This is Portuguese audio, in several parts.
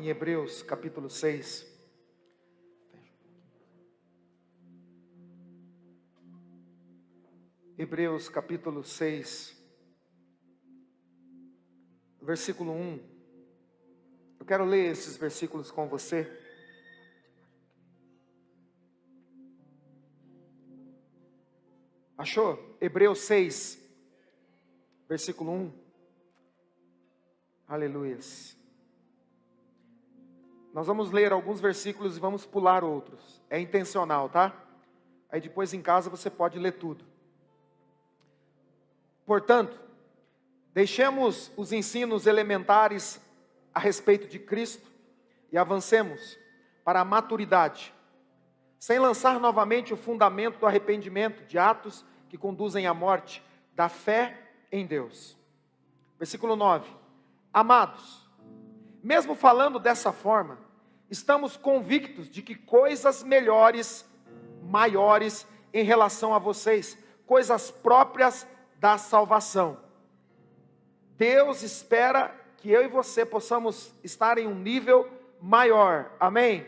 em Hebreus capítulo 6. Hebreus capítulo 6, versículo 1. Eu quero ler esses versículos com você. Achou? Hebreus 6, versículo 1. Aleluias. Nós vamos ler alguns versículos e vamos pular outros. É intencional, tá? Aí depois em casa você pode ler tudo. Portanto, deixemos os ensinos elementares a respeito de Cristo e avancemos para a maturidade, sem lançar novamente o fundamento do arrependimento, de atos que conduzem à morte, da fé em Deus. Versículo 9. Amados, mesmo falando dessa forma, estamos convictos de que coisas melhores, maiores em relação a vocês, coisas próprias da salvação. Deus espera que eu e você possamos estar em um nível maior. Amém?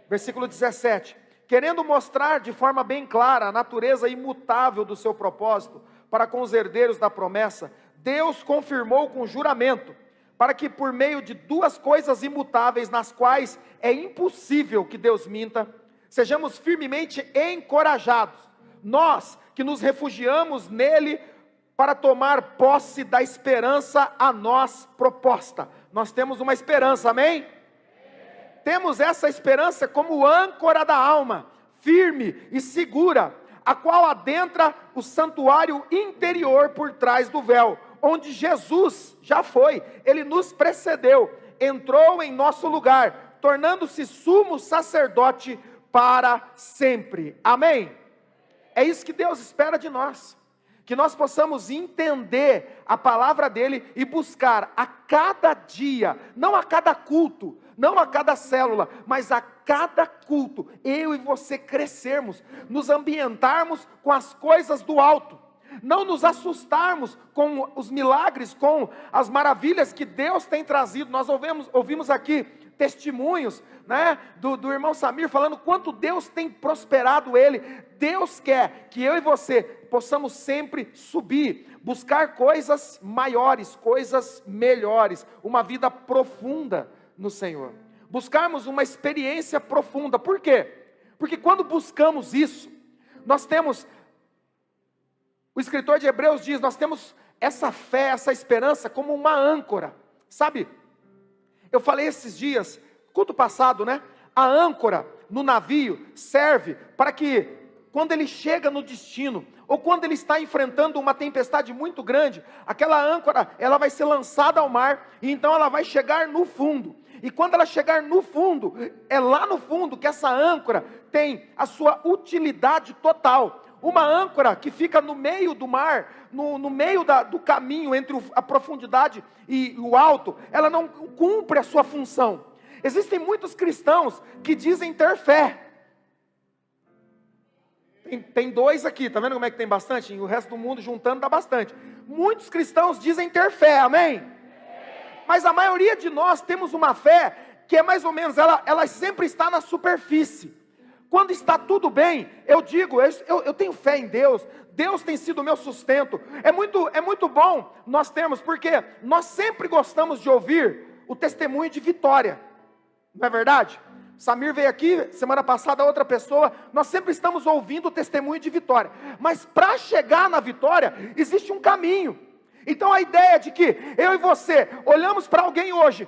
Versículo 17. Querendo mostrar de forma bem clara a natureza imutável do seu propósito para com os herdeiros da promessa, Deus confirmou com juramento, para que por meio de duas coisas imutáveis, nas quais é impossível que Deus minta, sejamos firmemente encorajados, nós que nos refugiamos nele, para tomar posse da esperança a nós proposta. Nós temos uma esperança, amém? Temos essa esperança como âncora da alma, firme e segura, a qual adentra o santuário interior por trás do véu, onde Jesus já foi, ele nos precedeu, entrou em nosso lugar, tornando-se sumo sacerdote para sempre. Amém? É isso que Deus espera de nós. Que nós possamos entender a palavra dele e buscar a cada dia, não a cada culto, não a cada célula, mas a cada culto, eu e você crescermos, nos ambientarmos com as coisas do alto, não nos assustarmos com os milagres, com as maravilhas que Deus tem trazido. Nós ouvimos aqui testemunhos, né, do irmão Samir falando quanto Deus tem prosperado ele. Deus quer que eu e você possamos sempre subir, buscar coisas maiores, coisas melhores, uma vida profunda no Senhor, buscarmos uma experiência profunda. Por quê? Porque quando buscamos isso, nós temos, o escritor de Hebreus diz, nós temos essa fé, essa esperança como uma âncora, sabe? Eu falei esses dias, culto passado, né? A âncora no navio serve para que, quando ele chega no destino, ou quando ele está enfrentando uma tempestade muito grande, aquela âncora, ela vai ser lançada ao mar, e então ela vai chegar no fundo. E quando ela chegar no fundo, é lá no fundo que essa âncora tem a sua utilidade total. Uma âncora que fica no meio do mar, no meio do caminho entre a profundidade e o alto, ela não cumpre a sua função. Existem muitos cristãos que dizem ter fé. Tem dois aqui, tá vendo como é que tem bastante? E o resto do mundo juntando dá bastante. Muitos cristãos dizem ter fé, amém? Mas a maioria de nós temos uma fé que é mais ou menos, ela sempre está na superfície. Quando está tudo bem, eu digo, eu tenho fé em Deus, Deus tem sido o meu sustento. É muito bom nós termos, porque nós sempre gostamos de ouvir o testemunho de vitória, não é verdade? Samir veio aqui, semana passada outra pessoa, nós sempre estamos ouvindo o testemunho de vitória, mas para chegar na vitória, existe um caminho. Então a ideia de que eu e você olhamos para alguém hoje,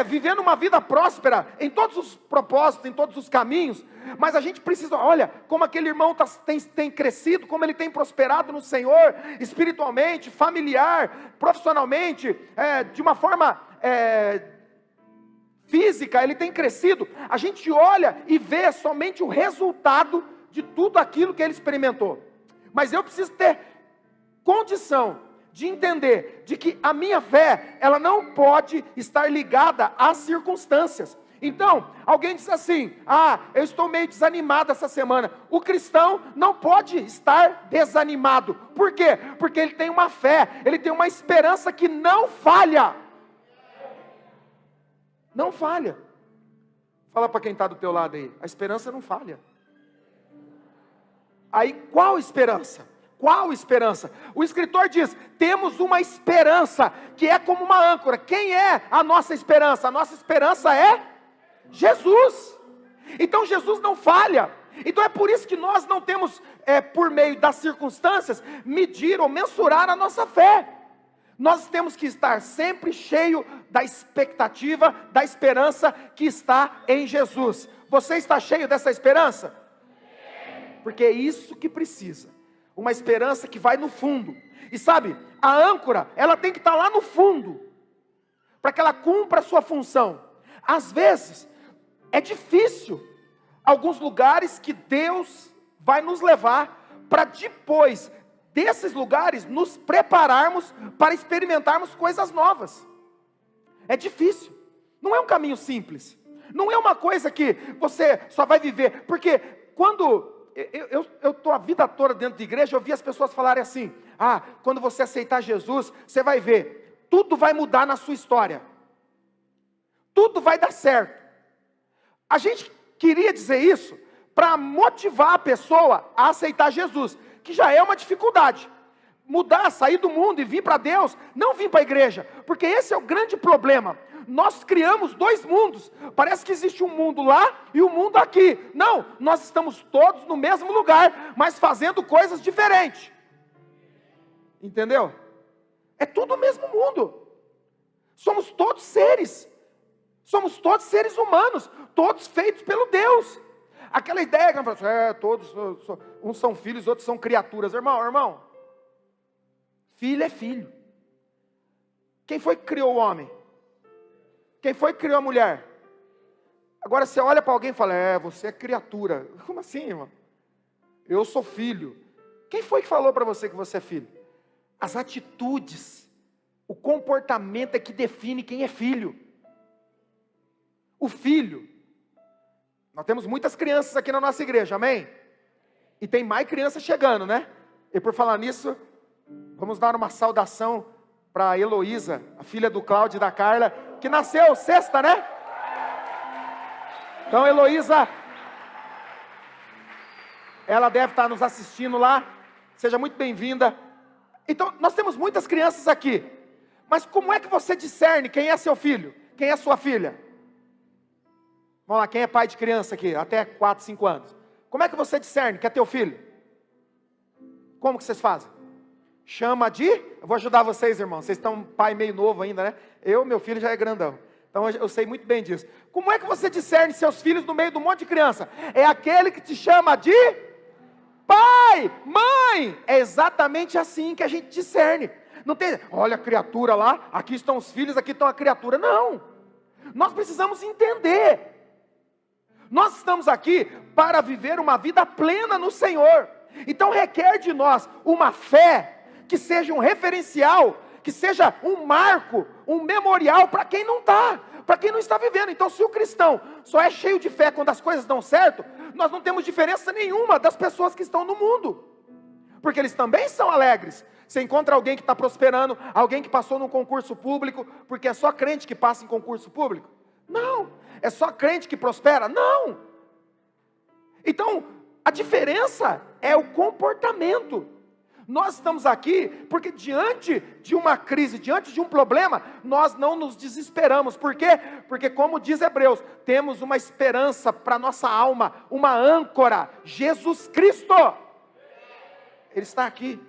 vivendo uma vida próspera, em todos os propósitos, em todos os caminhos, mas a gente precisa, olha, como aquele irmão tem crescido, como ele tem prosperado no Senhor, espiritualmente, familiar, profissionalmente, de uma forma física, ele tem crescido. A gente olha e vê somente o resultado de tudo aquilo que ele experimentou, mas eu preciso ter condição de entender de que a minha fé, ela não pode estar ligada às circunstâncias. Então, alguém diz assim, eu estou meio desanimado essa semana. O cristão não pode estar desanimado. Por quê? Porque ele tem uma fé, ele tem uma esperança que não falha. Não falha. Fala para quem está do teu lado aí, a esperança não falha. Aí qual esperança? Qual esperança? O escritor diz, temos uma esperança que é como uma âncora. Quem é a nossa esperança? A nossa esperança é Jesus. Então Jesus não falha. Então é por isso que nós não temos, por meio das circunstâncias, medir ou mensurar a nossa fé. Nós temos que estar sempre cheio da expectativa, da esperança que está em Jesus. Você está cheio dessa esperança? Porque é isso que precisa. Uma esperança que vai no fundo. E sabe, a âncora, ela tem que estar lá no fundo, para que ela cumpra a sua função. Às vezes, é difícil alguns lugares que Deus vai nos levar, para depois desses lugares nos prepararmos para experimentarmos coisas novas. É difícil, não é um caminho simples, não é uma coisa que você só vai viver, porque quando eu estou a vida toda dentro de igreja, eu vi as pessoas falarem assim, quando você aceitar Jesus, você vai ver, tudo vai mudar na sua história, tudo vai dar certo. A gente queria dizer isso para motivar a pessoa a aceitar Jesus, que já é uma dificuldade. Mudar, sair do mundo e vir para Deus, não vir para a igreja, porque esse é o grande problema. Nós criamos dois mundos, parece que existe um mundo lá e um mundo aqui. Não, nós estamos todos no mesmo lugar, mas fazendo coisas diferentes. Entendeu? É tudo o mesmo mundo. Somos todos seres humanos, todos feitos pelo Deus. Aquela ideia que todos, uns são filhos, outros são criaturas. Irmão, filho é filho. Quem foi que criou o homem? Quem foi que criou a mulher? Agora você olha para alguém e fala, você é criatura. Como assim, irmão? Eu sou filho. Quem foi que falou para você que você é filho? As atitudes, o comportamento é que define quem é filho. O filho, nós temos muitas crianças aqui na nossa igreja, amém? E tem mais crianças chegando, né? E por falar nisso, vamos dar uma saudação para a Heloísa, a filha do Cláudio e da Carla, que nasceu sexta, né? Então, Heloísa, ela deve estar nos assistindo lá, seja muito bem-vinda. Então, nós temos muitas crianças aqui, mas como é que você discerne quem é seu filho, quem é sua filha? Vamos lá, quem é pai de criança aqui, até 4, 5 anos? Como é que você discerne que é teu filho? Como que vocês fazem? Chama de... Eu vou ajudar vocês, irmãos. Vocês estão pai meio novo ainda, né? Meu filho já é grandão. Então eu sei muito bem disso. Como é que você discerne seus filhos no meio de um monte de criança? É aquele que te chama de pai, mãe. É exatamente assim que a gente discerne. Não tem, olha a criatura lá, aqui estão os filhos, aqui estão a criatura. Não. Nós precisamos entender. Nós estamos aqui para viver uma vida plena no Senhor. Então requer de nós uma fé que seja um referencial, que seja um marco, um memorial para quem não está, para quem não está vivendo. Então se o cristão só é cheio de fé quando as coisas dão certo, nós não temos diferença nenhuma das pessoas que estão no mundo, porque eles também são alegres. Você encontra alguém que está prosperando, alguém que passou num concurso público, porque é só crente que passa em concurso público? Não. É só crente que prospera? Não. Então, a diferença é o comportamento. Nós estamos aqui porque diante de uma crise, diante de um problema, nós não nos desesperamos. Por quê? Porque como diz Hebreus, temos uma esperança para nossa alma, uma âncora, Jesus Cristo. Ele está aqui.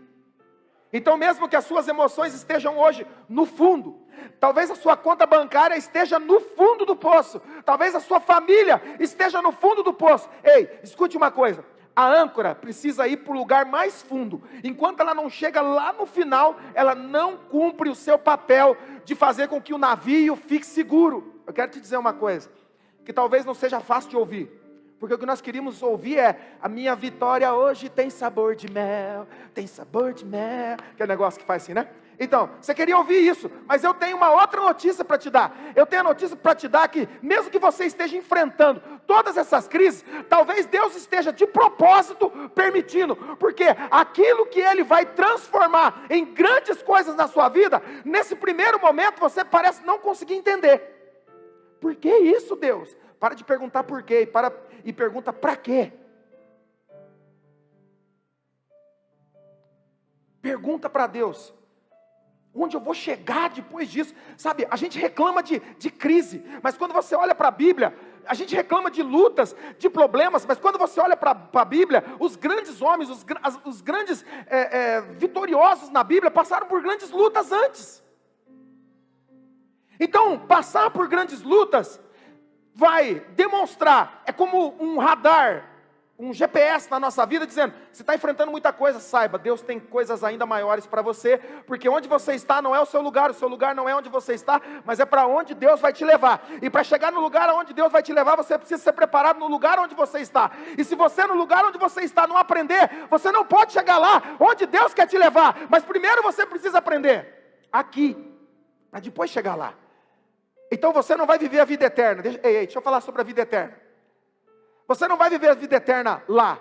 Então mesmo que as suas emoções estejam hoje no fundo, talvez a sua conta bancária esteja no fundo do poço, talvez a sua família esteja no fundo do poço. Ei, escute uma coisa, a âncora precisa ir para o lugar mais fundo. Enquanto ela não chega lá no final, ela não cumpre o seu papel de fazer com que o navio fique seguro. Eu quero te dizer uma coisa, que talvez não seja fácil de ouvir, porque o que nós queríamos ouvir é: a minha vitória hoje tem sabor de mel, tem sabor de mel, que é o negócio que faz assim, né? Então, você queria ouvir isso, mas eu tenho uma outra notícia para te dar. Eu tenho a notícia para te dar que, mesmo que você esteja enfrentando todas essas crises, talvez Deus esteja de propósito permitindo, porque aquilo que Ele vai transformar em grandes coisas na sua vida, nesse primeiro momento você parece não conseguir entender. Por que isso, Deus? Para de perguntar por quê e pergunta para quê. Pergunta para Deus, onde eu vou chegar depois disso? Sabe, a gente reclama de crise, mas quando você olha para a Bíblia, a gente reclama de lutas, de problemas, mas quando você olha para a Bíblia, os grandes homens, os grandes vitoriosos na Bíblia passaram por grandes lutas antes. Então, passar por grandes lutas vai demonstrar, é como um radar, um GPS na nossa vida, dizendo, você está enfrentando muita coisa, saiba, Deus tem coisas ainda maiores para você, porque onde você está não é o seu lugar não é onde você está, mas é para onde Deus vai te levar, e para chegar no lugar onde Deus vai te levar, você precisa ser preparado no lugar onde você está, e se você no lugar onde você está não aprender, você não pode chegar lá, onde Deus quer te levar, mas primeiro você precisa aprender, aqui, para depois chegar lá. Então você não vai viver a vida eterna, deixa eu falar sobre a vida eterna. Você não vai viver a vida eterna lá.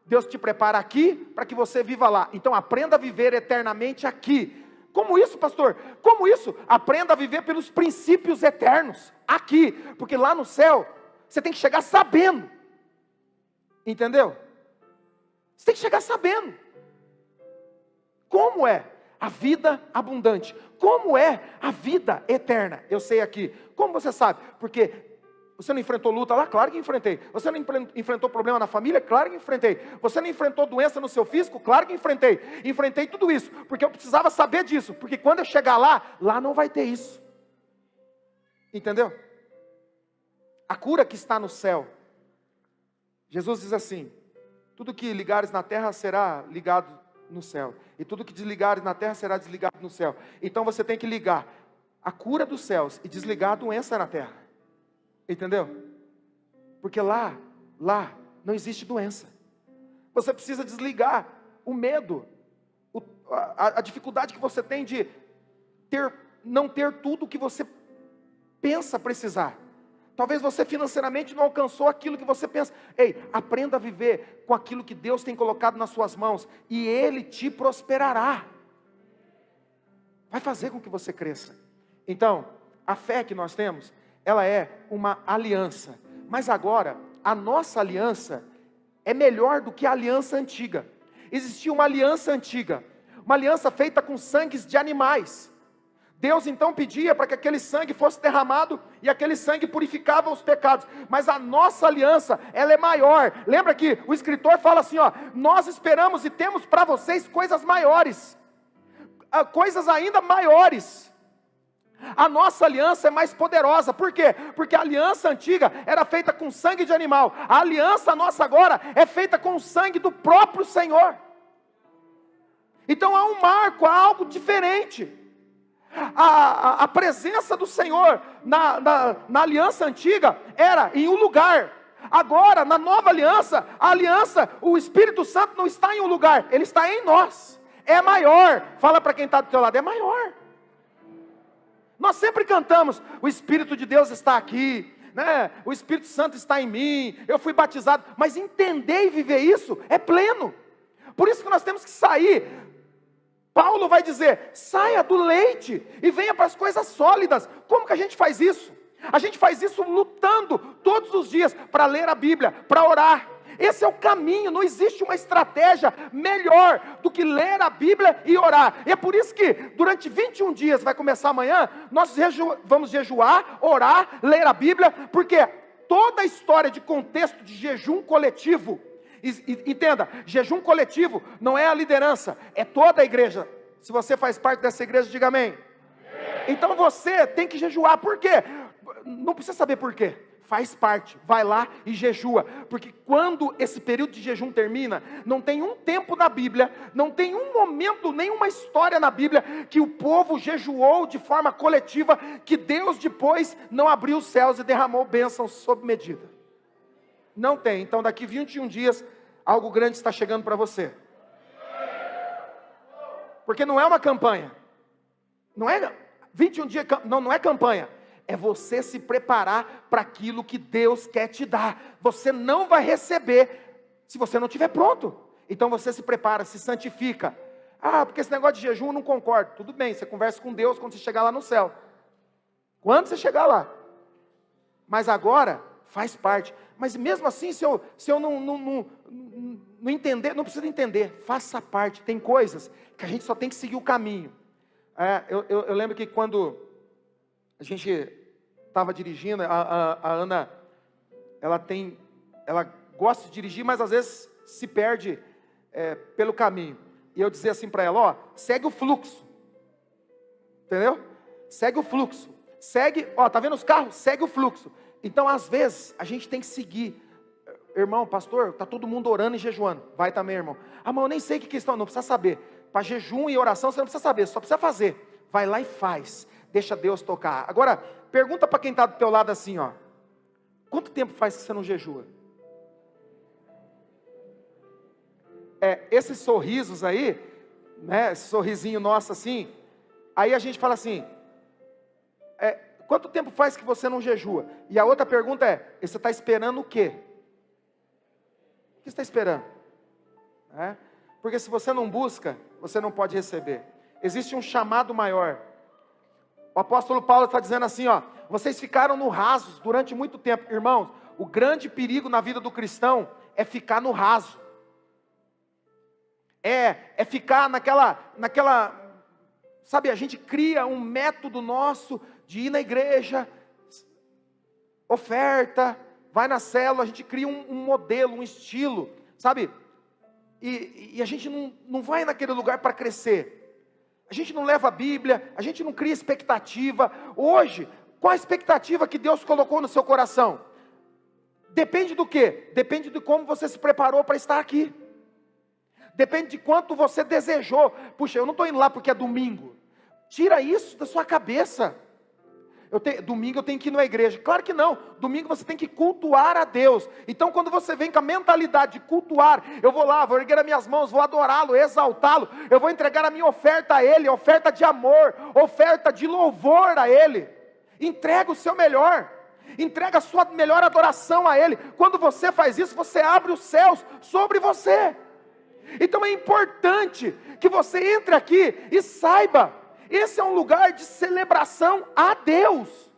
Deus te prepara aqui para que você viva lá. Então aprenda a viver eternamente aqui. Como isso, pastor? Como isso? Aprenda a viver pelos princípios eternos aqui. Porque lá no céu, você tem que chegar sabendo. Entendeu? Você tem que chegar sabendo. Como é a vida abundante? Como é a vida eterna? Eu sei aqui. Como você sabe? Porque você não enfrentou luta lá? Claro que enfrentei. Você não enfrentou problema na família? Claro que enfrentei. Você não enfrentou doença no seu físico? Claro que enfrentei. Enfrentei tudo isso, porque eu precisava saber disso. Porque quando eu chegar lá não vai ter isso. Entendeu? A cura que está no céu. Jesus diz assim, tudo que ligares na terra será ligado no céu. E tudo que desligares na terra será desligado no céu. Então você tem que ligar a cura dos céus e desligar a doença na terra. Entendeu? Porque lá não existe doença. Você precisa desligar o medo, a dificuldade que você tem de não ter tudo o que você pensa precisar. Talvez você financeiramente não alcançou aquilo que você pensa. Ei, aprenda a viver com aquilo que Deus tem colocado nas suas mãos, e Ele te prosperará. Vai fazer com que você cresça. Então, a fé que nós temos, ela é uma aliança, mas agora, a nossa aliança é melhor do que a aliança antiga. Existia uma aliança antiga, uma aliança feita com sangues de animais. Deus então pedia para que aquele sangue fosse derramado, e aquele sangue purificava os pecados, mas a nossa aliança, ela é maior. Lembra que o escritor fala assim, nós esperamos e temos para vocês coisas maiores, coisas ainda maiores. A nossa aliança é mais poderosa. Por quê? Porque a aliança antiga era feita com sangue de animal. A aliança nossa agora é feita com o sangue do próprio Senhor. Então há um marco, há algo diferente. A presença do Senhor na aliança antiga era em um lugar. Agora, na nova aliança, o Espírito Santo não está em um lugar, ele está em nós. É maior. Fala para quem está do teu lado, é maior. Nós sempre cantamos, o Espírito de Deus está aqui, né? O Espírito Santo está em mim, eu fui batizado, mas entender e viver isso é pleno. Por isso que nós temos que sair. Paulo vai dizer, saia do leite e venha para as coisas sólidas. Como que a gente faz isso? A gente faz isso lutando todos os dias para ler a Bíblia, para orar. Esse é o caminho, não existe uma estratégia melhor do que ler a Bíblia e orar. E é por isso que durante 21 dias, vai começar amanhã, nós vamos jejuar, orar, ler a Bíblia, porque toda a história de contexto de jejum coletivo, entenda, jejum coletivo não é a liderança, é toda a igreja. Se você faz parte dessa igreja, diga amém. Então você tem que jejuar, por quê? Não precisa saber por quê. Faz parte, vai lá e jejua, porque quando esse período de jejum termina, não tem um tempo na Bíblia, não tem um momento, nenhuma história na Bíblia, que o povo jejuou de forma coletiva, que Deus depois não abriu os céus e derramou bênçãos sob medida. Não tem. Então daqui 21 dias, algo grande está chegando para você. Porque não é uma campanha, não é 21 dias, não é campanha. É você se preparar para aquilo que Deus quer te dar. Você não vai receber se você não estiver pronto. Então você se prepara, se santifica. Porque esse negócio de jejum eu não concordo. Tudo bem, você conversa com Deus quando você chegar lá no céu. Quando você chegar lá. Mas agora, faz parte. Mas mesmo assim, se eu não entender, não precisa entender, faça parte. Tem coisas que a gente só tem que seguir o caminho. Eu lembro que quando a gente estava dirigindo, a Ana, ela gosta de dirigir, mas às vezes se perde pelo caminho. E eu dizia assim para ela, ó, segue o fluxo. Entendeu? Segue o fluxo. Segue, ó, tá vendo os carros? Segue o fluxo. Então, às vezes, a gente tem que seguir. Irmão, pastor, tá todo mundo orando e jejuando. Vai também, irmão. Ah, mas eu nem sei o que estão, não precisa saber. Para jejum e oração, você não precisa saber, só precisa fazer. Vai lá e faz. Deixa Deus tocar. Agora, pergunta para quem está do teu lado assim, ó. Quanto tempo faz que você não jejua? Esses sorrisos aí, né, esse sorrisinho nosso assim, aí a gente fala assim, quanto tempo faz que você não jejua? E a outra pergunta você está esperando o quê? O que você está esperando? Porque se você não busca, você não pode receber. Existe um chamado maior. O apóstolo Paulo está dizendo assim, ó, vocês ficaram no raso durante muito tempo. Irmãos, o grande perigo na vida do cristão é ficar no raso. É ficar naquela, sabe, a gente cria um método nosso de ir na igreja, oferta, vai na célula, a gente cria um modelo, um estilo, sabe, e a gente não vai naquele lugar para crescer, a gente não leva a Bíblia, a gente não cria expectativa. Hoje, qual a expectativa que Deus colocou no seu coração? Depende do quê? Depende de como você se preparou para estar aqui. Depende de quanto você desejou. Puxa, eu não estou indo lá porque é domingo. Tira isso da sua cabeça. Domingo eu tenho que ir na igreja. Claro que não. Domingo você tem que cultuar a Deus. Então quando você vem com a mentalidade de cultuar, eu vou lá, vou erguer as minhas mãos, vou adorá-lo, exaltá-lo. Eu vou entregar a minha oferta a Ele, oferta de amor, oferta de louvor a Ele. Entrega o seu melhor. Entrega a sua melhor adoração a Ele. Quando você faz isso, você abre os céus sobre você. Então é importante que você entre aqui e saiba, esse é um lugar de celebração a Deus.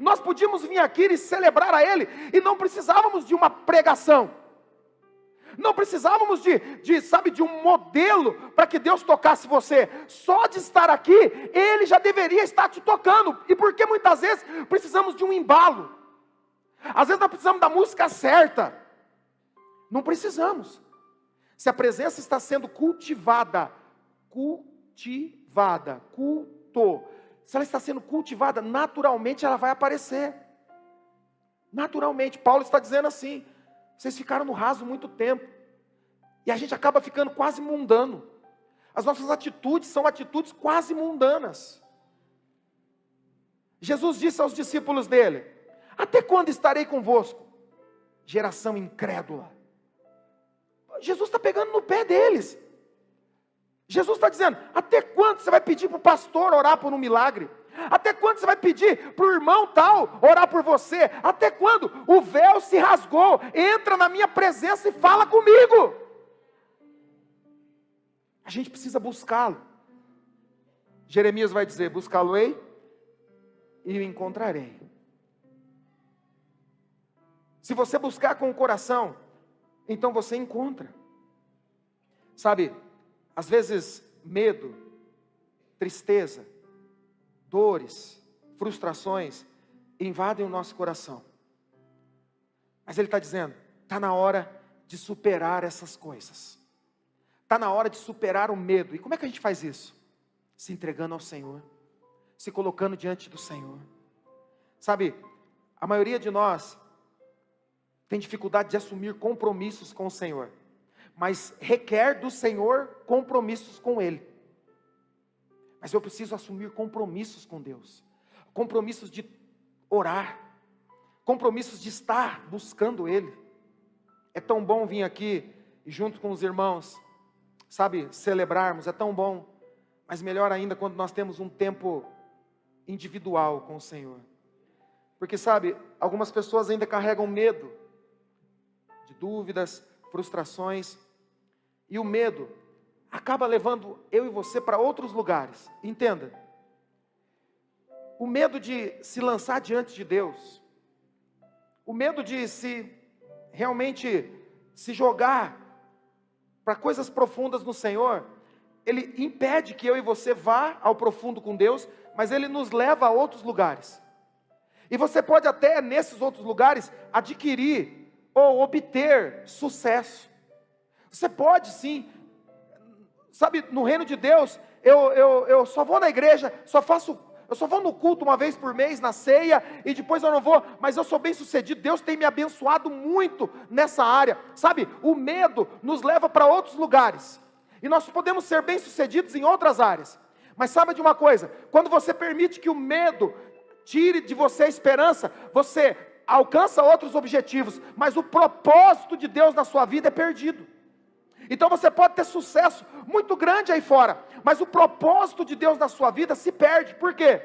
Nós podíamos vir aqui e celebrar a Ele, e não precisávamos de uma pregação, não precisávamos de um modelo para que Deus tocasse você. Só de estar aqui, Ele já deveria estar te tocando. E por que muitas vezes precisamos de um embalo? Às vezes nós precisamos da música certa. Não precisamos. Se a presença está sendo cultivada, se ela está sendo cultivada, naturalmente ela vai aparecer. Naturalmente, Paulo está dizendo assim, vocês ficaram no raso muito tempo, e a gente acaba ficando quase mundano. As nossas atitudes são atitudes quase mundanas. Jesus disse aos discípulos dele, até quando estarei convosco? Geração incrédula. Jesus está pegando no pé deles. Jesus está dizendo, até quando você vai pedir para o pastor orar por um milagre? Até quando você vai pedir para o irmão tal orar por você? Até quando? O véu se rasgou, entra na minha presença e fala comigo. A gente precisa buscá-lo. Jeremias vai dizer, buscá-lo-ei e o encontrarei. Se você buscar com o coração, então você encontra. Sabe, às vezes medo, tristeza, dores, frustrações invadem o nosso coração. Mas Ele está dizendo, está na hora de superar essas coisas. Está na hora de superar o medo. E como é que a gente faz isso? Se entregando ao Senhor, se colocando diante do Senhor. Sabe, a maioria de nós tem dificuldade de assumir compromissos com o Senhor, mas requer do Senhor compromissos com Ele. Mas eu preciso assumir compromissos com Deus, compromissos de orar, compromissos de estar buscando Ele. É tão bom vir aqui e junto com os irmãos, sabe, celebrarmos, é tão bom, mas melhor ainda quando nós temos um tempo individual com o Senhor. Porque sabe, algumas pessoas ainda carregam medo, de dúvidas, frustrações, e o medo acaba levando eu e você para outros lugares. Entenda, o medo de se lançar diante de Deus, o medo de realmente se jogar para coisas profundas no Senhor, ele impede que eu e você vá ao profundo com Deus, mas ele nos leva a outros lugares. E você pode até nesses outros lugares adquirir ou obter sucesso. Você pode sim, sabe, no reino de Deus, eu só vou na igreja, eu só vou no culto uma vez por mês, na ceia, e depois eu não vou, mas eu sou bem sucedido, Deus tem me abençoado muito nessa área, sabe, o medo nos leva para outros lugares, e nós podemos ser bem sucedidos em outras áreas, mas sabe de uma coisa, quando você permite que o medo tire de você a esperança, você alcança outros objetivos, mas o propósito de Deus na sua vida é perdido. Então você pode ter sucesso muito grande aí fora, mas o propósito de Deus na sua vida se perde. Por quê?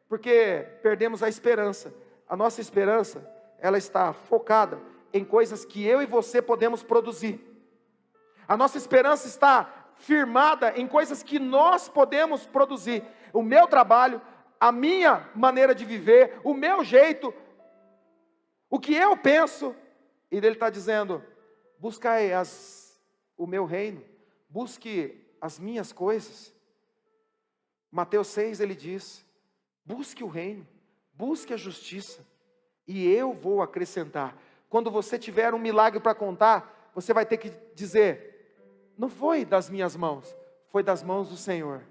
Porque perdemos a esperança. A nossa esperança, ela está focada em coisas que eu e você podemos produzir. A nossa esperança está firmada em coisas que nós podemos produzir. O meu trabalho, a minha maneira de viver, o meu jeito, o que eu penso. E ele está dizendo, buscai o meu reino, busque as minhas coisas. Mateus 6 ele diz, busque o reino, busque a justiça, e eu vou acrescentar. Quando você tiver um milagre para contar, você vai ter que dizer, não foi das minhas mãos, foi das mãos do Senhor.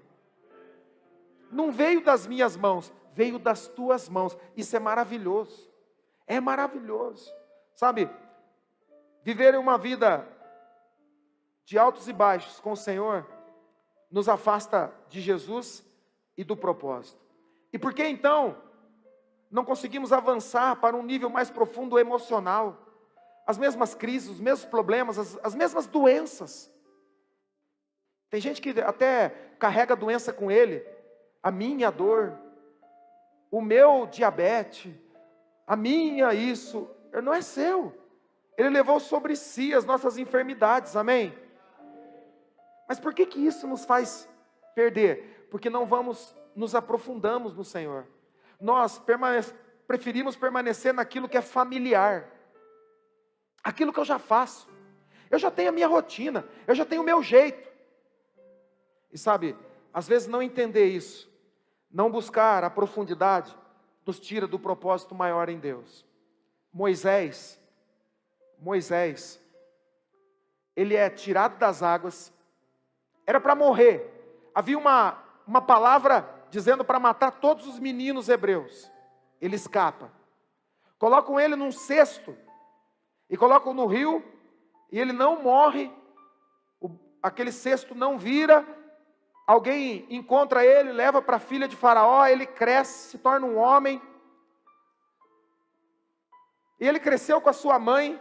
Não veio das minhas mãos, veio das tuas mãos. Isso é maravilhoso, sabe, viver uma vida de altos e baixos com o Senhor, nos afasta de Jesus e do propósito. E por que então não conseguimos avançar para um nível mais profundo emocional? As mesmas crises, os mesmos problemas, as mesmas doenças. Tem gente que até carrega a doença com ele, a minha dor, o meu diabetes, a minha isso, não é seu. Ele levou sobre si as nossas enfermidades, amém? Mas por que isso nos faz perder? Porque não nos aprofundamos no Senhor. Nós preferimos permanecer naquilo que é familiar. Aquilo que eu já faço. Eu já tenho a minha rotina. Eu já tenho o meu jeito. E sabe, às vezes não entender isso, não buscar a profundidade, nos tira do propósito maior em Deus. Moisés, ele é tirado das águas, era para morrer, havia uma palavra dizendo para matar todos os meninos hebreus, ele escapa, colocam ele num cesto, e colocam no rio, e ele não morre, aquele cesto não vira, alguém encontra ele, leva para a filha de Faraó, ele cresce, se torna um homem, e ele cresceu com a sua mãe.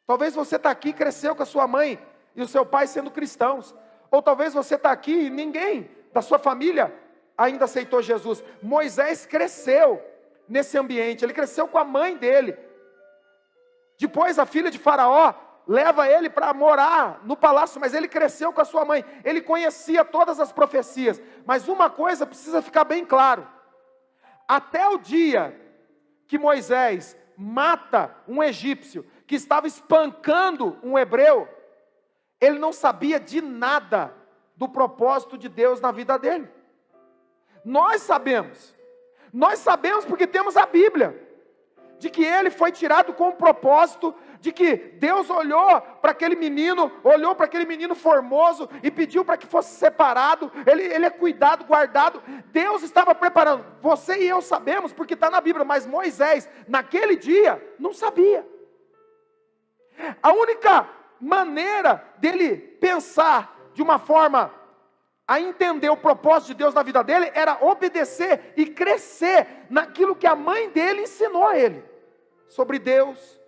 Talvez você está aqui, cresceu com a sua mãe e o seu pai sendo cristãos, ou talvez você está aqui e ninguém da sua família ainda aceitou Jesus. Moisés cresceu nesse ambiente, ele cresceu com a mãe dele, depois a filha de Faraó leva ele para morar no palácio, mas ele cresceu com a sua mãe, ele conhecia todas as profecias, mas uma coisa precisa ficar bem claro, até o dia que Moisés mata um egípcio, que estava espancando um hebreu, ele não sabia de nada do propósito de Deus na vida dele. Nós sabemos porque temos a Bíblia, de que ele foi tirado com um propósito, de que Deus olhou para aquele menino formoso e pediu para que fosse separado, ele é cuidado, guardado, Deus estava preparando, você e eu sabemos porque está na Bíblia, mas Moisés naquele dia não sabia. A única maneira dele pensar de uma forma a entender o propósito de Deus na vida dele, era obedecer e crescer naquilo que a mãe dele ensinou a ele, sobre Deus,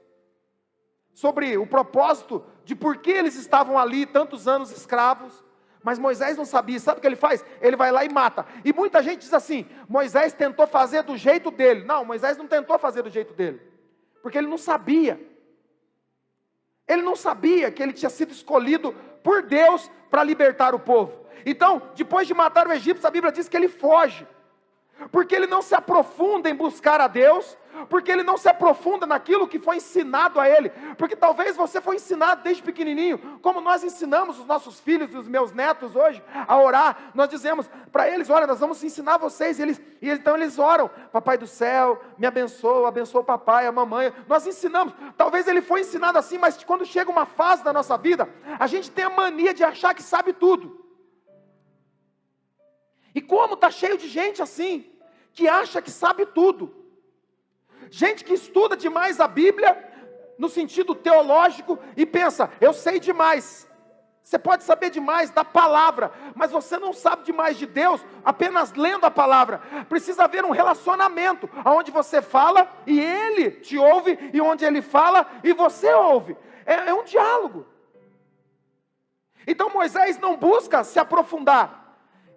sobre o propósito de por que eles estavam ali tantos anos escravos. Mas Moisés não sabia. Sabe o que ele faz? Ele vai lá e mata. E muita gente diz assim, Moisés tentou fazer do jeito dele. Não, Moisés não tentou fazer do jeito dele, porque ele não sabia. Ele não sabia que ele tinha sido escolhido por Deus para libertar o povo. Então, depois de matar o egípcio, a Bíblia diz que ele foge. porque ele não se aprofunda em buscar a Deus, porque ele não se aprofunda naquilo que foi ensinado a ele, porque talvez você foi ensinado desde pequenininho, como nós ensinamos os nossos filhos e os meus netos hoje a orar. Nós dizemos para eles: olha, nós vamos ensinar vocês, então eles oram: papai do céu, me abençoa, abençoa o papai, a mamãe. Nós ensinamos. Talvez ele foi ensinado assim, mas quando chega uma fase da nossa vida, a gente tem a mania de achar que sabe tudo. E como está cheio de gente assim, que acha que sabe tudo, gente que estuda demais a Bíblia, no sentido teológico, e pensa: eu sei demais. Você pode saber demais da palavra, mas você não sabe demais de Deus apenas lendo a palavra. Precisa haver um relacionamento, onde você fala e Ele te ouve, e onde Ele fala e você ouve. É um diálogo. Então Moisés não busca se aprofundar.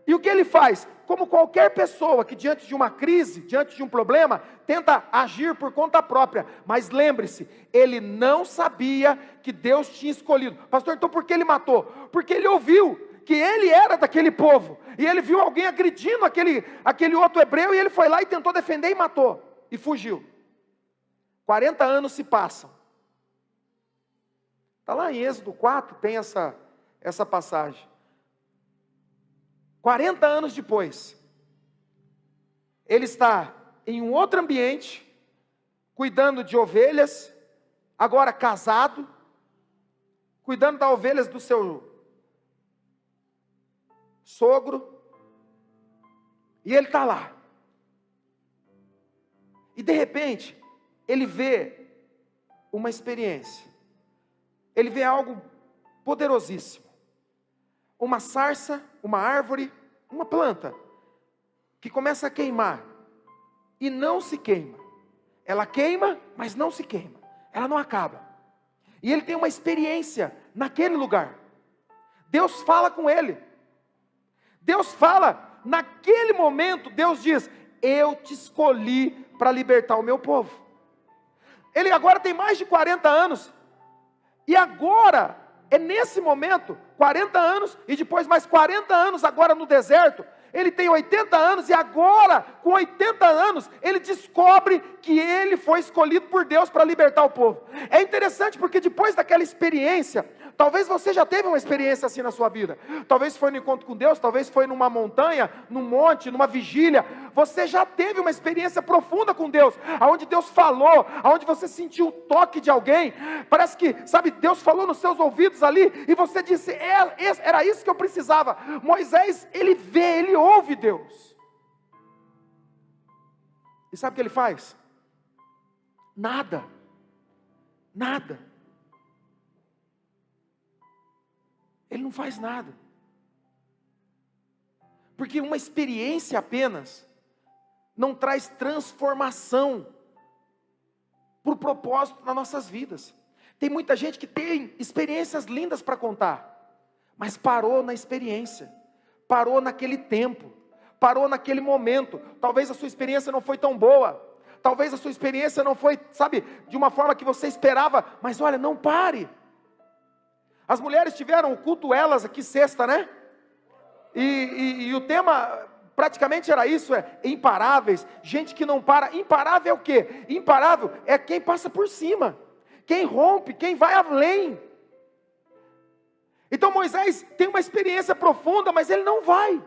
E o que ele faz? Como qualquer pessoa que diante de uma crise, diante de um problema, tenta agir por conta própria. Mas lembre-se, ele não sabia que Deus tinha escolhido. Pastor, então por que ele matou? Porque ele ouviu que ele era daquele povo. E ele viu alguém agredindo aquele outro hebreu, e ele foi lá e tentou defender e matou. E fugiu. 40 anos se passam. Está lá em Êxodo 4, tem essa passagem. 40 anos depois, ele está em um outro ambiente, cuidando de ovelhas, agora casado, cuidando das ovelhas do seu sogro, e ele está lá. E de repente, ele vê uma experiência, ele vê algo poderosíssimo. Uma sarça, uma árvore, uma planta, que começa a queimar, e não se queima. Ela queima, mas não se queima. Ela não acaba. E ele tem uma experiência naquele lugar. Deus fala com ele. Deus fala, naquele momento, Deus diz: eu te escolhi para libertar o meu povo. Ele agora tem mais de 40 anos, e agora, é nesse momento, 40 anos, e depois mais 40 anos agora no deserto, ele tem 80 anos, e agora, com 80 anos, ele descobre que ele foi escolhido por Deus para libertar o povo. É interessante porque depois daquela experiência, talvez você já teve uma experiência assim na sua vida, talvez foi no encontro com Deus, talvez foi numa montanha, num monte, numa vigília, você já teve uma experiência profunda com Deus, aonde Deus falou, aonde você sentiu o toque de alguém, parece que, sabe, Deus falou nos seus ouvidos ali, e você disse: era isso que eu precisava. Moisés, ele vê, ele ouve Deus, e sabe o que ele faz? Nada. Ele não faz nada, porque uma experiência apenas não traz transformação para o propósito nas nossas vidas. Tem muita gente que tem experiências lindas para contar, mas parou na experiência, parou naquele tempo, parou naquele momento. Talvez a sua experiência não foi tão boa, talvez a sua experiência não foi, sabe, de uma forma que você esperava, mas olha, não pare. As mulheres tiveram o culto elas aqui sexta, né? E o tema praticamente era isso, imparáveis, gente que não para. Imparável é o quê? Imparável é quem passa por cima, quem rompe, quem vai além. Então Moisés tem uma experiência profunda, mas ele não vai.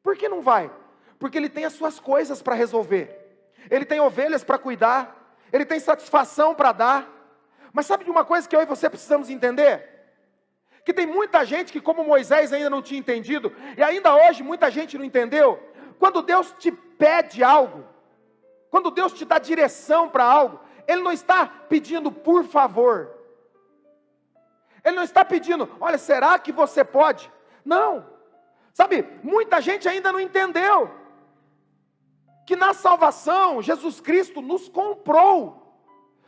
Por que não vai? Porque ele tem as suas coisas para resolver, ele tem ovelhas para cuidar, ele tem satisfação para dar. Mas sabe de uma coisa que eu e você precisamos entender? Que tem muita gente que, como Moisés, ainda não tinha entendido, e ainda hoje muita gente não entendeu. Quando Deus te pede algo, quando Deus te dá direção para algo, Ele não está pedindo por favor, Ele não está pedindo: olha, será que você pode? Não, sabe, muita gente ainda não entendeu que na salvação, Jesus Cristo nos comprou.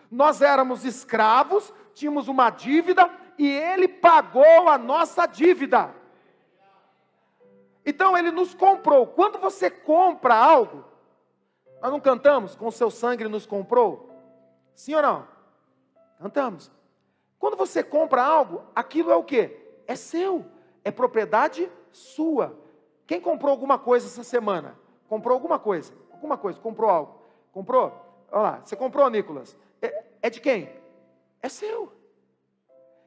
Nós éramos escravos, tínhamos uma dívida, e Ele pagou a nossa dívida. Então Ele nos comprou. Quando você compra algo, nós não cantamos: com o seu sangue nos comprou? Sim ou não? Cantamos. Quando você compra algo, aquilo é o quê? É seu, é propriedade sua. Quem comprou alguma coisa essa semana? Comprou alguma coisa, comprou algo. Comprou? Olha lá, você comprou, Nicolas? É de quem? É seu.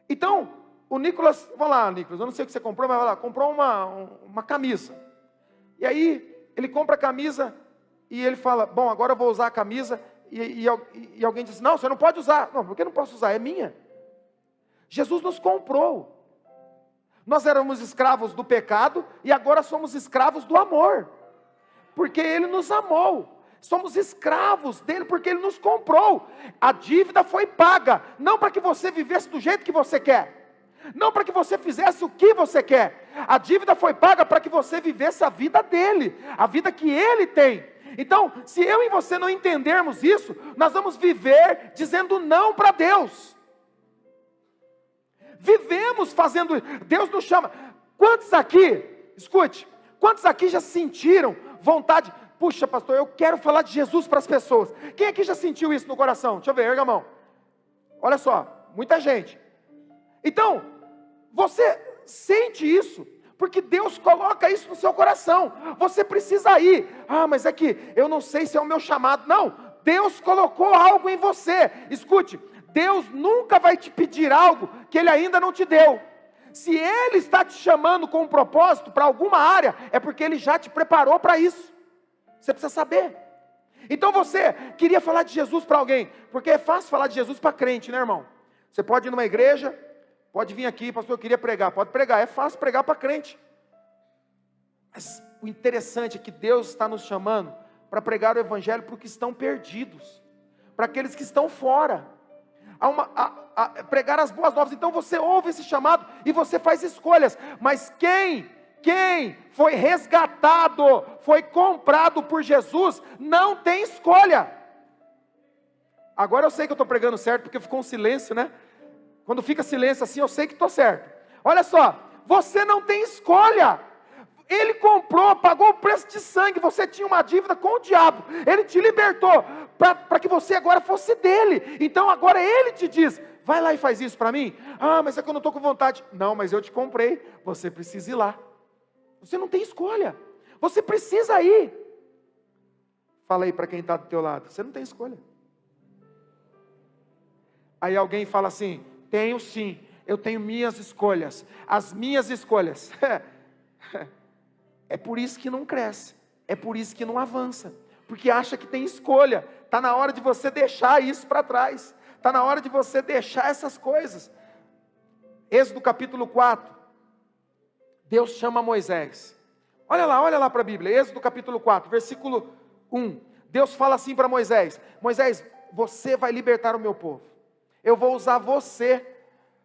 Então, o Nicolas, vamos lá, Nicolas, eu não sei o que você comprou, mas vai lá, comprou uma camisa. E aí, ele compra a camisa e ele fala, bom, agora eu vou usar a camisa. E alguém diz, não, você não pode usar. Não, por que não posso usar? É minha. Jesus nos comprou. Nós éramos escravos do pecado e agora somos escravos do amor. Porque Ele nos amou. Somos escravos dele porque Ele nos comprou. A dívida foi paga, não para que você vivesse do jeito que você quer, não para que você fizesse o que você quer. A dívida foi paga para que você vivesse a vida dele, a vida que Ele tem. Então, se eu e você não entendermos isso, nós vamos viver dizendo não para Deus. Vivemos fazendo, Deus nos chama. Quantos aqui, escute, quantos aqui já sentiram vontade? Puxa, pastor, eu quero falar de Jesus para as pessoas. Quem aqui já sentiu isso no coração? Deixa eu ver, erga a mão. Olha só, muita gente. Então, você sente isso, porque Deus coloca isso no seu coração. Você precisa ir. Ah, mas é que eu não sei se é o meu chamado. Não, Deus colocou algo em você. Escute, Deus nunca vai te pedir algo que Ele ainda não te deu. Se Ele está te chamando com um propósito para alguma área, é porque Ele já te preparou para isso. Você precisa saber. Então você queria falar de Jesus para alguém, porque é fácil falar de Jesus para crente, né, irmão? Você pode ir numa igreja, pode vir aqui, pastor, eu queria pregar, pode pregar, é fácil pregar para crente. Mas o interessante é que Deus está nos chamando para pregar o evangelho para os que estão perdidos, para aqueles que estão fora, pregar as boas novas. Então você ouve esse chamado e você faz escolhas, mas quem foi resgatado, foi comprado por Jesus, não tem escolha. Agora eu sei que eu estou pregando certo, porque ficou um silêncio, né? Quando fica silêncio assim, eu sei que estou certo. Olha só, você não tem escolha. Ele comprou, pagou o preço de sangue. Você tinha uma dívida com o diabo, Ele te libertou, para que você agora fosse dele. Então agora Ele te diz, vai lá e faz isso para mim. Ah, mas é que eu não estou com vontade. Não, mas eu te comprei, você precisa ir lá. Você não tem escolha, você precisa ir. Fala aí para quem está do teu lado, você não tem escolha. Aí alguém fala assim, tenho sim, eu tenho minhas escolhas, as minhas escolhas. É por isso que não cresce, é por isso que não avança, porque acha que tem escolha. Está na hora de você deixar isso para trás, está na hora de você deixar essas coisas. Êxodo capítulo 4, Deus chama Moisés. Olha lá para a Bíblia, Êxodo capítulo 4, versículo 1. Deus fala assim para Moisés, Moisés, você vai libertar o meu povo. Eu vou usar você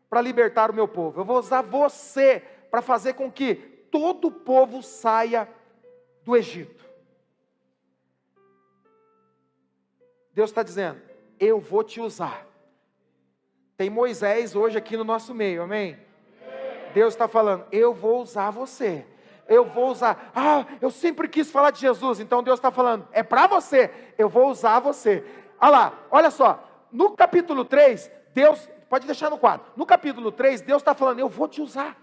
para libertar o meu povo. Eu vou usar você para fazer com que todo o povo saia do Egito. Deus está dizendo, eu vou te usar. Tem Moisés hoje aqui no nosso meio, amém? Deus está falando, eu vou usar você. Eu vou usar. Ah, eu sempre quis falar de Jesus. Então Deus está falando, é para você. Eu vou usar você. Olha lá, olha só. No capítulo 3, Deus, pode deixar no 4. No capítulo 3, Deus está falando, eu vou te usar.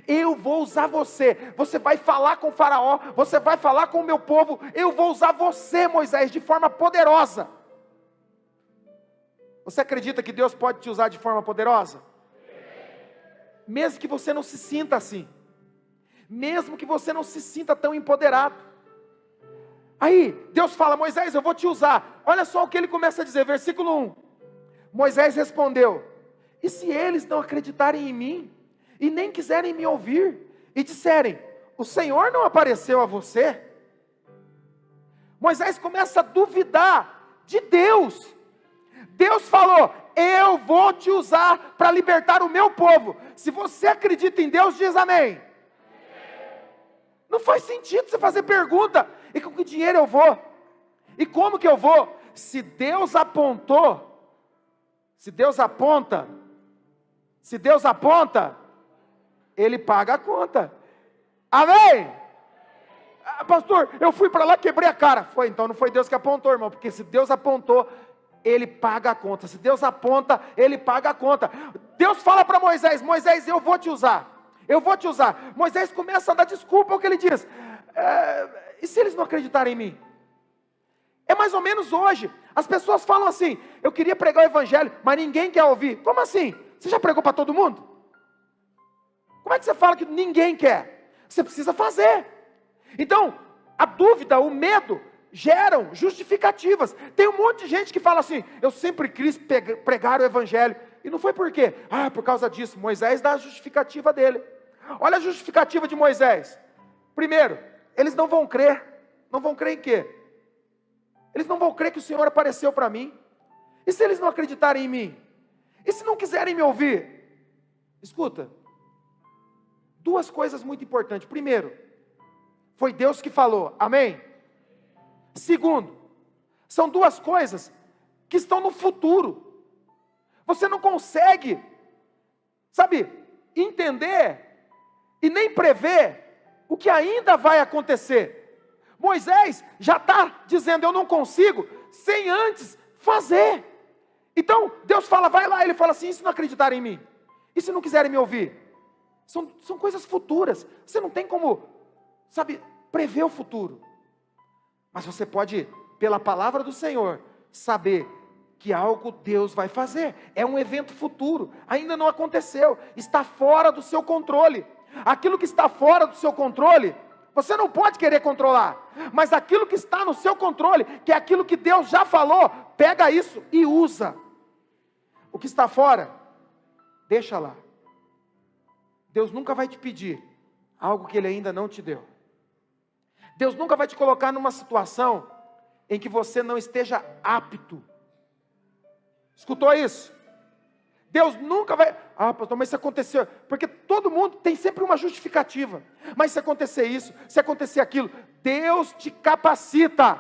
Eu vou usar você. Você vai falar com o faraó. Você vai falar com o meu povo. Eu vou usar você, Moisés, de forma poderosa. Você acredita que Deus pode te usar de forma poderosa? Mesmo que você não se sinta assim, mesmo que você não se sinta tão empoderado. Aí Deus fala, Moisés, eu vou te usar. Olha só o que ele começa a dizer, versículo 1. Moisés respondeu, e se eles não acreditarem em mim, e nem quiserem me ouvir, e disserem, o Senhor não apareceu a você? Moisés começa a duvidar de Deus. Deus falou, eu vou te usar para libertar o meu povo. Se você acredita em Deus, diz amém. Não faz sentido você fazer pergunta, e com que dinheiro eu vou? E como que eu vou? Se Deus apontou, se Deus aponta, Ele paga a conta. Amém? Ah, pastor, eu fui para lá, quebrei a cara. Foi, então não foi Deus que apontou, irmão, porque se Deus apontou, Ele paga a conta. Se Deus aponta, Ele paga a conta. Deus fala para Moisés, Moisés, eu vou te usar. Eu vou te usar. Moisés começa a dar desculpa ao que ele diz. E se eles não acreditarem em mim? É mais ou menos hoje. As pessoas falam assim: eu queria pregar o evangelho, mas ninguém quer ouvir. Como assim? Você já pregou para todo mundo? Como é que você fala que ninguém quer? Você precisa fazer. Então, a dúvida, o medo, geram justificativas. Tem um monte de gente que fala assim: eu sempre quis pregar o evangelho. E não foi por quê? Por causa disso. Moisés dá a justificativa dele. Olha a justificativa de Moisés. Primeiro, eles não vão crer. Não vão crer em quê? Eles não vão crer que o Senhor apareceu para mim. E se eles não acreditarem em mim? E se não quiserem me ouvir? Escuta. Duas coisas muito importantes. Primeiro, foi Deus que falou. Amém? Segundo, são duas coisas que estão no futuro. Você não consegue, entender e nem prever o que ainda vai acontecer. Moisés já está dizendo: eu não consigo, sem antes fazer. Então, Deus fala, vai lá. Ele fala assim: e se não acreditarem em mim? E se não quiserem me ouvir? São coisas futuras. Você não tem como, prever o futuro. Mas você pode, pela palavra do Senhor, saber que algo Deus vai fazer. É um evento futuro, ainda não aconteceu, está fora do seu controle. Aquilo que está fora do seu controle, você não pode querer controlar. Mas aquilo que está no seu controle, que é aquilo que Deus já falou, pega isso e usa. O que está fora, deixa lá. Deus nunca vai te pedir algo que Ele ainda não te deu. Deus nunca vai te colocar numa situação em que você não esteja apto. Escutou isso? Deus nunca vai... pastor, mas isso aconteceu... Porque todo mundo tem sempre uma justificativa. Mas se acontecer isso, se acontecer aquilo, Deus te capacita.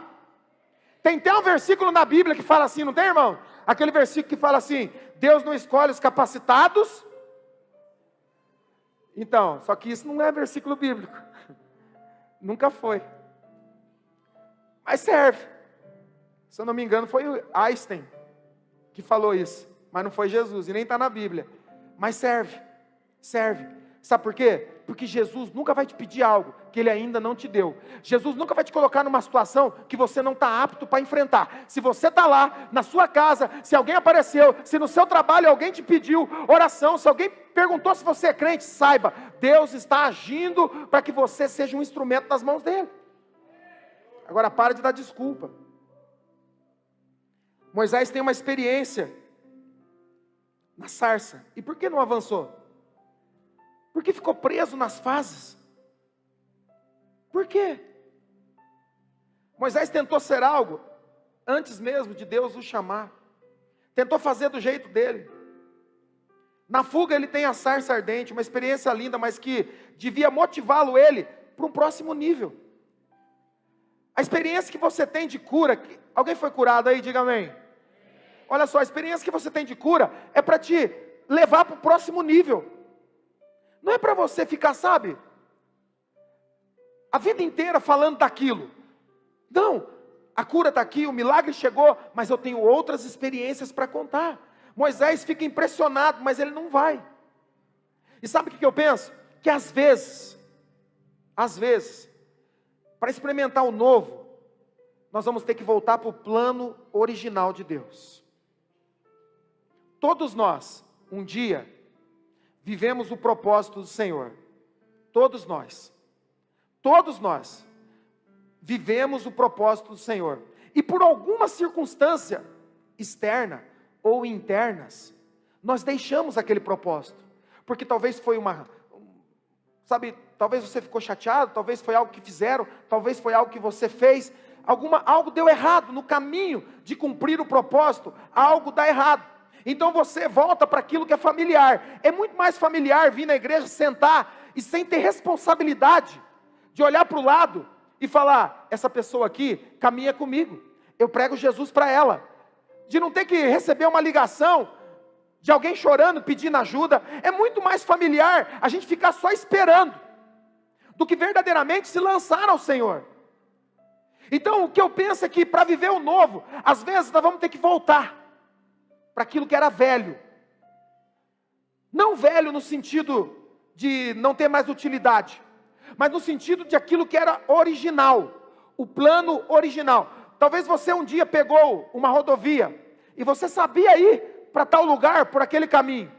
Tem até um versículo na Bíblia que fala assim, não tem, irmão? Aquele versículo que fala assim: Deus não escolhe os capacitados. Então, só que isso não é versículo bíblico. Nunca foi. Mas serve. Se eu não me engano, foi o Einstein que falou isso. Mas não foi Jesus, e nem está na Bíblia. Mas serve. Serve. Sabe por quê? Porque Jesus nunca vai te pedir algo que Ele ainda não te deu. Jesus nunca vai te colocar numa situação que você não está apto para enfrentar. Se você está lá, na sua casa, se alguém apareceu, se no seu trabalho alguém te pediu oração, se alguém perguntou se você é crente, saiba, Deus está agindo para que você seja um instrumento nas mãos dEle. Agora para de dar desculpa. Moisés tem uma experiência na sarça. E por que não avançou? Porque ficou preso nas fases. Por quê? Moisés tentou ser algo antes mesmo de Deus o chamar. Tentou fazer do jeito dele. Na fuga ele tem a sarça ardente, uma experiência linda, mas que devia motivá-lo ele para um próximo nível. A experiência que você tem de cura, alguém foi curado aí? Diga amém. Olha só, a experiência que você tem de cura é para te levar para o próximo nível. Não é para você ficar, a vida inteira falando daquilo. Não, a cura está aqui, o milagre chegou, mas eu tenho outras experiências para contar. Moisés fica impressionado, mas ele não vai. E sabe o que eu penso? Que às vezes, para experimentar o novo, nós vamos ter que voltar para o plano original de Deus. Todos nós, um dia, vivemos o propósito do Senhor. Todos nós vivemos o propósito do Senhor. E por alguma circunstância externa ou internas, nós deixamos aquele propósito. Porque talvez foi talvez você ficou chateado, talvez foi algo que fizeram, talvez foi algo que você fez, algo deu errado no caminho de cumprir o propósito, algo dá errado. Então você volta para aquilo que é familiar. É muito mais familiar vir na igreja, sentar e sem ter responsabilidade de olhar para o lado e falar: essa pessoa aqui caminha comigo, eu prego Jesus para ela. De não ter que receber uma ligação de alguém chorando, pedindo ajuda. É muito mais familiar a gente ficar só esperando do que verdadeiramente se lançar ao Senhor. Então o que eu penso é que para viver o novo, às vezes nós vamos ter que voltar para aquilo que era velho. Não velho no sentido de não ter mais utilidade, mas no sentido de aquilo que era original, o plano original. Talvez você um dia pegou uma rodovia, e você sabia ir para tal lugar, por aquele caminho.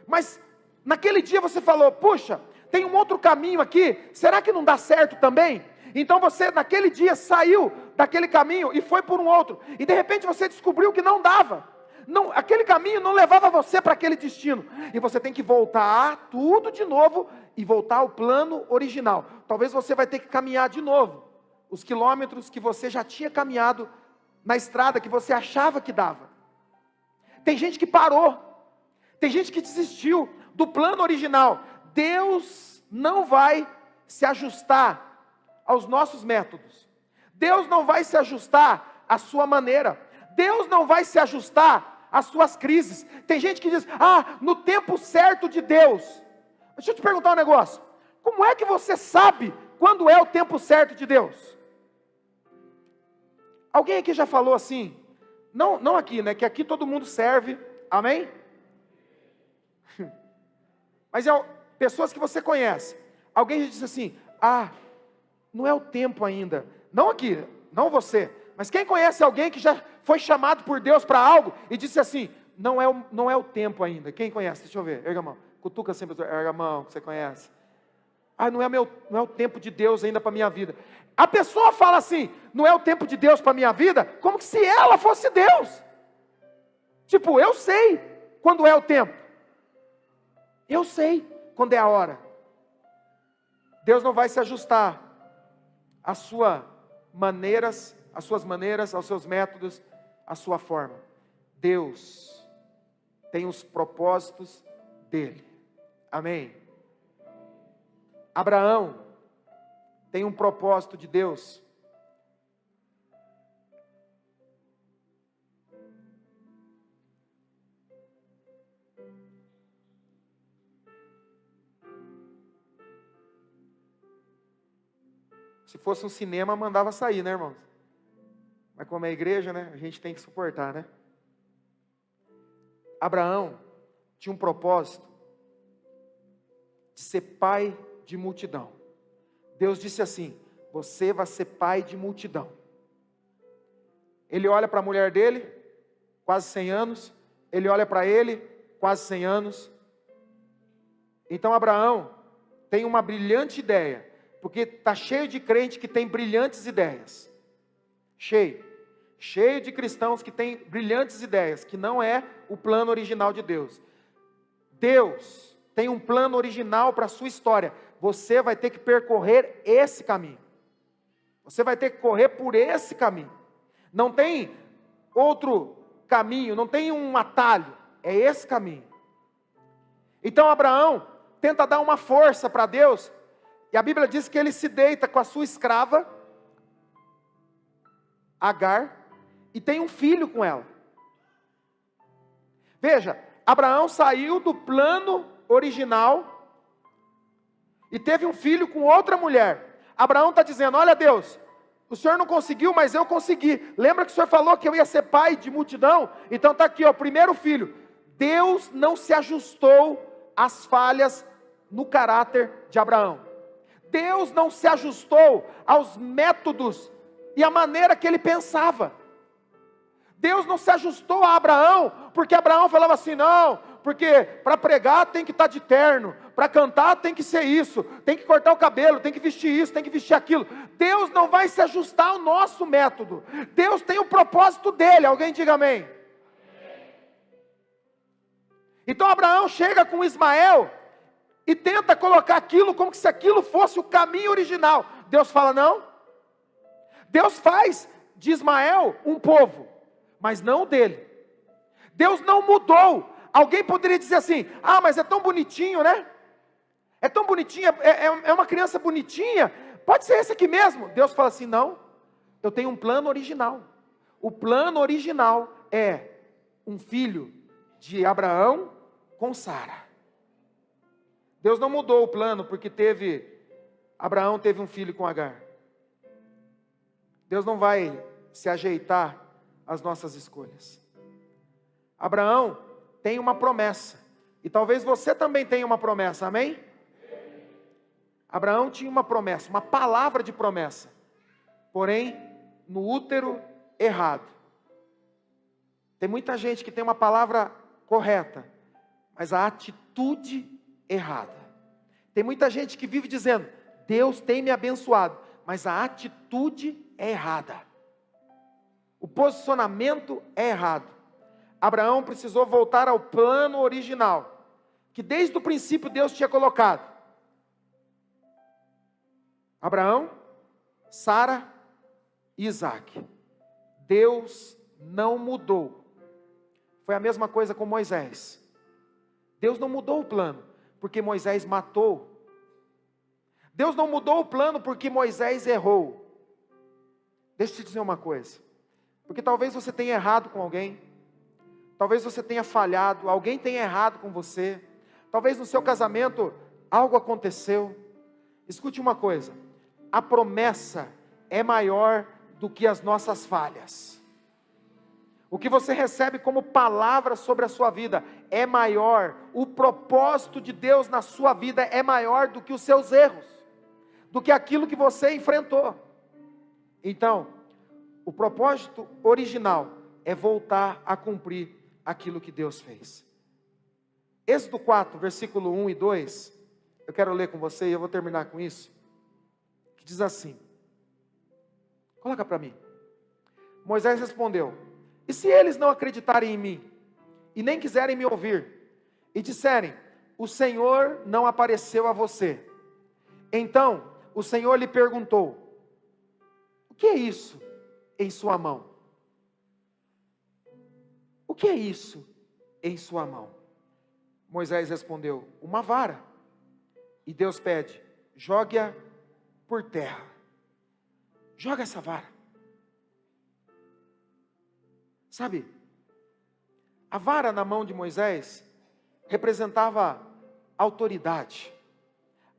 Mas naquele dia você falou, puxa, tem um outro caminho aqui, será que não dá certo também? Então você naquele dia saiu daquele caminho e foi por um outro, e de repente você descobriu que não dava, não, aquele caminho não levava você para aquele destino, e você tem que voltar tudo de novo, e voltar ao plano original. Talvez você vai ter que caminhar de novo, os quilômetros que você já tinha caminhado, na estrada que você achava que dava. Tem gente que parou, tem gente que desistiu do plano original. Deus não vai se ajustar aos nossos métodos, Deus não vai se ajustar à sua maneira, Deus não vai se ajustar às suas crises. Tem gente que diz, no tempo certo de Deus. Deixa eu te perguntar um negócio, como é que você sabe quando é o tempo certo de Deus? Alguém aqui já falou assim, não aqui, né, que aqui todo mundo serve, amém? Mas pessoas que você conhece, alguém já disse assim, não é o tempo ainda, não aqui, não você, mas quem conhece alguém que já foi chamado por Deus para algo, e disse assim, não é o tempo ainda, quem conhece? Deixa eu ver, erga a mão, cutuca sempre, erga a mão, que você conhece. Não é o tempo de Deus ainda para a minha vida. A pessoa fala assim, não é o tempo de Deus para a minha vida, como que se ela fosse Deus. Tipo, eu sei quando é o tempo. Eu sei quando é a hora. Deus não vai se ajustar às suas maneiras, aos seus métodos, à sua forma. Deus tem os propósitos dele. Amém? Abraão tem um propósito de Deus. Se fosse um cinema, mandava sair, né, irmãos? Mas como é igreja, né, a gente tem que suportar, né? Abraão tinha um propósito de ser pai de multidão. Deus disse assim, você vai ser pai de multidão. Ele olha para a mulher dele, quase 100 anos, ele olha para ele, quase 100 anos. Então Abraão tem uma brilhante ideia, porque está cheio de crente que tem brilhantes ideias, cheio de cristãos que têm brilhantes ideias, que não é o plano original de Deus. Deus tem um plano original para a sua história, você vai ter que percorrer esse caminho, você vai ter que correr por esse caminho, não tem outro caminho, não tem um atalho, é esse caminho. Então Abraão tenta dar uma força para Deus, e a Bíblia diz que ele se deita com a sua escrava, Agar, e tem um filho com ela. Veja, Abraão saiu do plano original, e teve um filho com outra mulher. Abraão está dizendo, olha Deus, o Senhor não conseguiu, mas eu consegui. Lembra que o Senhor falou que eu ia ser pai de multidão? Então está aqui, o primeiro filho. Deus não se ajustou às falhas no caráter de Abraão. Deus não se ajustou aos métodos e à maneira que ele pensava. Deus não se ajustou a Abraão, porque Abraão falava assim, não, porque para pregar tem que estar de terno, para cantar tem que ser isso, tem que cortar o cabelo, tem que vestir isso, tem que vestir aquilo. Deus não vai se ajustar ao nosso método. Deus tem o propósito dele, alguém diga amém. Então Abraão chega com Ismael e tenta colocar aquilo como se aquilo fosse o caminho original. Deus fala não. Deus faz de Ismael um povo, mas não o dele. Deus não mudou. Alguém poderia dizer assim, mas é tão bonitinho, né? É tão bonitinho, é uma criança bonitinha, pode ser esse aqui mesmo. Deus fala assim, não, eu tenho um plano original. O plano original é um filho de Abraão com Sara. Deus não mudou o plano porque Abraão teve um filho com Agar. Deus não vai se ajeitar às nossas escolhas. Abraão tem uma promessa, e talvez você também tenha uma promessa, amém? Abraão tinha uma promessa, uma palavra de promessa, porém no útero errado. Tem muita gente que tem uma palavra correta, mas a atitude errada. Tem muita gente que vive dizendo, Deus tem me abençoado, mas a atitude é errada. O posicionamento é errado. Abraão precisou voltar ao plano original, que desde o princípio Deus tinha colocado. Abraão, Sara e Isaac. Deus não mudou. Foi a mesma coisa com Moisés. Deus não mudou o plano, porque Moisés matou. Deus não mudou o plano porque Moisés errou. Deixa eu te dizer uma coisa. Porque talvez você tenha errado com alguém. Talvez você tenha falhado. Alguém tenha errado com você. Talvez no seu casamento algo aconteceu. Escute uma coisa. A promessa é maior do que as nossas falhas. O que você recebe como palavra sobre a sua vida é maior. O propósito de Deus na sua vida é maior do que os seus erros, do que aquilo que você enfrentou. Então, o propósito original é voltar a cumprir aquilo que Deus fez. Êxodo 4, versículo 1 e 2, eu quero ler com você e eu vou terminar com isso, que diz assim, coloca para mim. Moisés respondeu, e se eles não acreditarem em mim, e nem quiserem me ouvir, e disserem, o Senhor não apareceu a você. Então, o Senhor lhe perguntou, o que é isso em sua mão? O que é isso em sua mão? Moisés respondeu, uma vara. E Deus pede, jogue-a por terra. Joga essa vara. Sabe, a vara na mão de Moisés representava autoridade,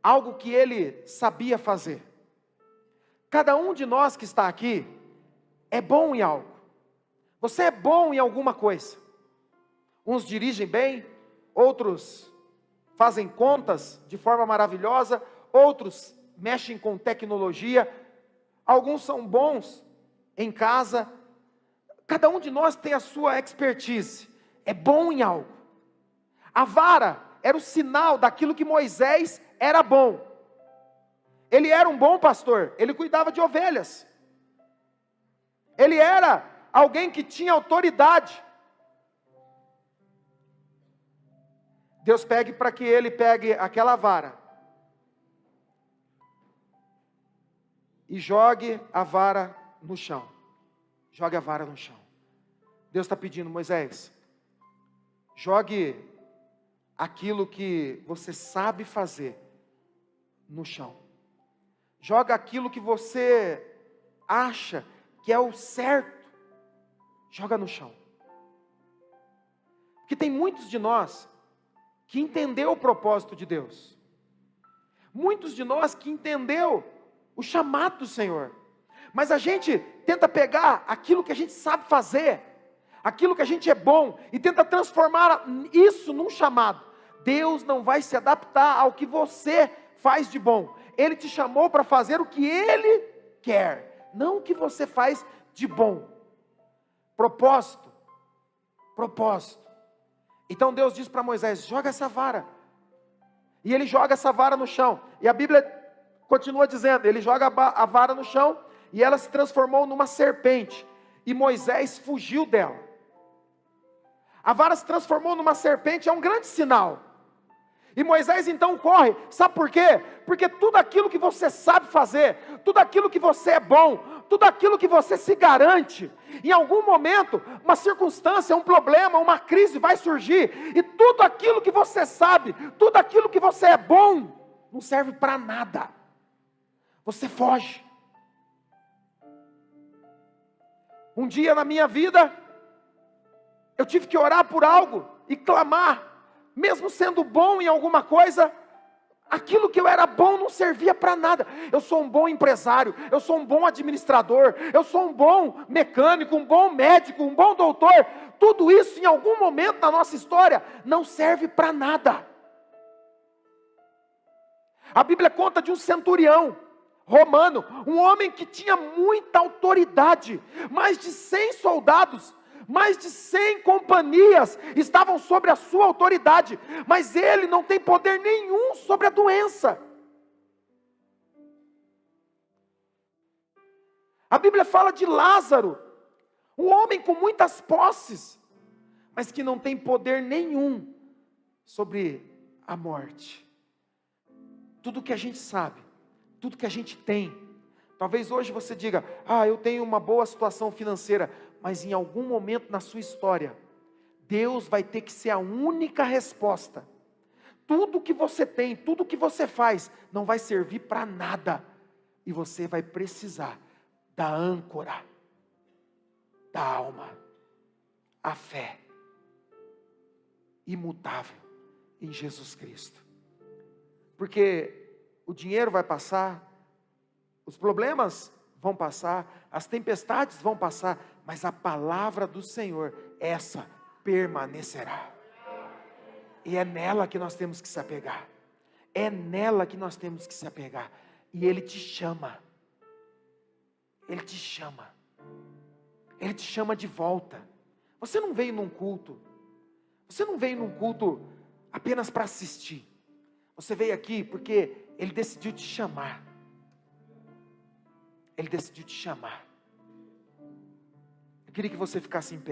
algo que ele sabia fazer. Cada um de nós que está aqui é bom em algo. Você é bom em alguma coisa. Uns dirigem bem, outros fazem contas de forma maravilhosa, outros mexem com tecnologia, alguns são bons em casa. Cada um de nós tem a sua expertise, é bom em algo. A vara era o sinal daquilo que Moisés era bom. Ele era um bom pastor, ele cuidava de ovelhas. Ele era alguém que tinha autoridade. Deus pede para que ele pegue aquela vara e jogue a vara no chão. Jogue a vara no chão. Deus está pedindo, Moisés, jogue aquilo que você sabe fazer no chão. Joga aquilo que você acha que é o certo. Joga no chão. Porque tem muitos de nós que entendeu o propósito de Deus. Muitos de nós que entendeu o chamado do Senhor. Mas a gente tenta pegar aquilo que a gente sabe fazer, aquilo que a gente é bom, e tenta transformar isso num chamado. Deus não vai se adaptar ao que você faz de bom. Ele te chamou para fazer o que Ele quer, não o que você faz de bom. Propósito. Então Deus diz para Moisés, joga essa vara. E ele joga essa vara no chão. E a Bíblia continua dizendo, ele joga a vara no chão, e ela se transformou numa serpente. E Moisés fugiu dela. A vara se transformou numa serpente, é um grande sinal. E Moisés então corre, sabe por quê? Porque tudo aquilo que você sabe fazer, tudo aquilo que você é bom, tudo aquilo que você se garante, em algum momento, uma circunstância, um problema, uma crise vai surgir, e tudo aquilo que você sabe, tudo aquilo que você é bom, não serve para nada. Você foge. Um dia na minha vida, eu tive que orar por algo e clamar, mesmo sendo bom em alguma coisa, aquilo que eu era bom não servia para nada. Eu sou um bom empresário, eu sou um bom administrador, eu sou um bom mecânico, um bom médico, um bom doutor. Tudo isso em algum momento da nossa história não serve para nada. A Bíblia conta de um centurião romano, um homem que tinha muita autoridade, mais de 100 soldados, mais de 100 companhias estavam sobre a sua autoridade, mas ele não tem poder nenhum sobre a doença. A Bíblia fala de Lázaro, um homem com muitas posses, mas que não tem poder nenhum sobre a morte. Tudo que a gente sabe, tudo que a gente tem, talvez hoje você diga, eu tenho uma boa situação financeira, mas em algum momento na sua história, Deus vai ter que ser a única resposta. Tudo que você tem, tudo que você faz, não vai servir para nada, e você vai precisar da âncora, da alma, a fé, imutável, em Jesus Cristo. Porque o dinheiro vai passar, os problemas vão passar, as tempestades vão passar, mas a palavra do Senhor, essa permanecerá. E é nela que nós temos que se apegar. É nela que nós temos que se apegar. E Ele te chama. Ele te chama. Ele te chama de volta. Você não veio num culto. Você não veio num culto apenas para assistir. Você veio aqui porque Ele decidiu te chamar. Ele decidiu te chamar. Eu queria que você ficasse em pé.